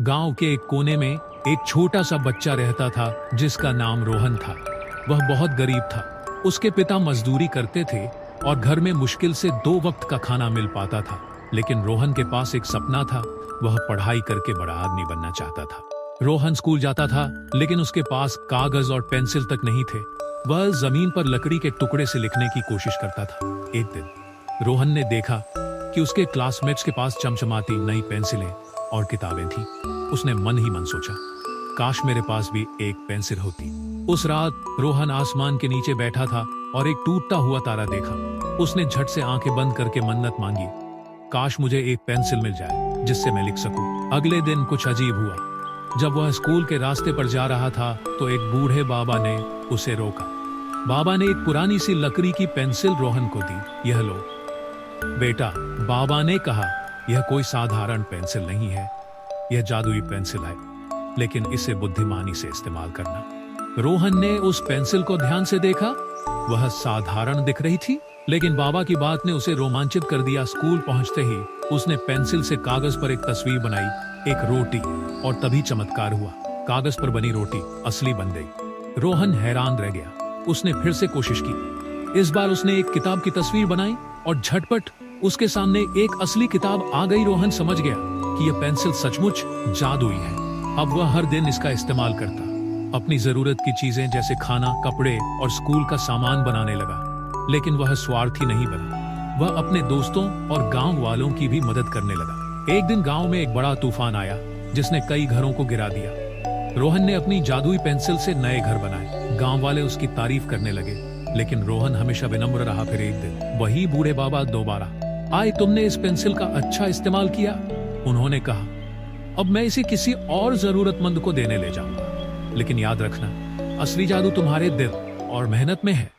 गांव के एक कोने में एक छोटा सा बच्चा रहता था जिसका नाम रोहन था। वह बहुत गरीब था। उसके पिता मजदूरी करते थे और घर में मुश्किल से 2 वक्त का खाना मिल पाता था। लेकिन रोहन के पास एक सपना था। वह पढ़ाई करके बड़ा आदमी बनना चाहता था। रोहन स्कूल जाता था, लेकिन उसके पास कागज और पेंसिल तक नहीं थे। वह जमीन पर लकड़ी के टुकड़े से लिखने की कोशिश करता था। एक दिन रोहन ने देखा कि उसके क्लासमेट्स के पास चमचमाती नई पेंसिलें और किताबें थीं। उसने मन ही मन सोचा, काश मेरे पास भी एक पेंसिल होती। उस रात रोहन आसमान के नीचे बैठा था और एक टूटता हुआ तारा देखा। उसने झट से आंखें बंद करके मन्नत मांगी, काश मुझे एक पेंसिल मिल जाए जिससे मैं लिख सकूं। अगले दिन कुछ अजीब हुआ। जब वह स्कूल के रास्ते पर जा रहा था तो एक बूढ़े बाबा ने उसे रोका। बाबा ने एक पुरानी सी लकड़ी की पेंसिल रोहन को दी। यह लो बेटा, बाबा ने कहा, यह कोई साधारण पेंसिल नहीं है, यह जादुई पेंसिल है, लेकिन इसे बुद्धिमानी से इस्तेमाल करना। रोहन ने उस पेंसिल को ध्यान से देखा। वह साधारण दिख रही थी, लेकिन बाबा की बात ने उसे रोमांचित कर दिया। स्कूल पहुंचते ही उसने पेंसिल से कागज पर एक तस्वीर बनाई, एक रोटी, और तभी चमत्कार हुआ। कागज पर बनी रोटी असली बन गई। रोहन हैरान रह गया। उसने फिर से कोशिश की। इस बार उसने एक किताब की तस्वीर बनाई और झटपट उसके सामने एक असली किताब आ गई। रोहन समझ गया कि यह पेंसिल सचमुच जादुई है। अब वह हर दिन इसका इस्तेमाल करता। अपनी जरूरत की चीजें जैसे खाना, कपड़े और स्कूल का सामान बनाने लगा। लेकिन वह स्वार्थी नहीं बना। वह अपने दोस्तों और गांव वालों की भी मदद करने लगा। एक दिन गांव में एक बड़ा तूफान आया जिसने कई घरों को गिरा दिया। रोहन ने अपनी जादुई पेंसिल से नए घर बनाए। गांव वाले उसकी तारीफ करने लगे, लेकिन रोहन हमेशा विनम्र रहा। फिर एक दिन वही बूढ़े बाबा दोबारा आए। तुमने इस पेंसिल का अच्छा इस्तेमाल किया, उन्होंने कहा। अब मैं इसे किसी और जरूरतमंद को देने ले जाऊंगा। लेकिन याद रखना, असली जादू तुम्हारे दिल और मेहनत में है।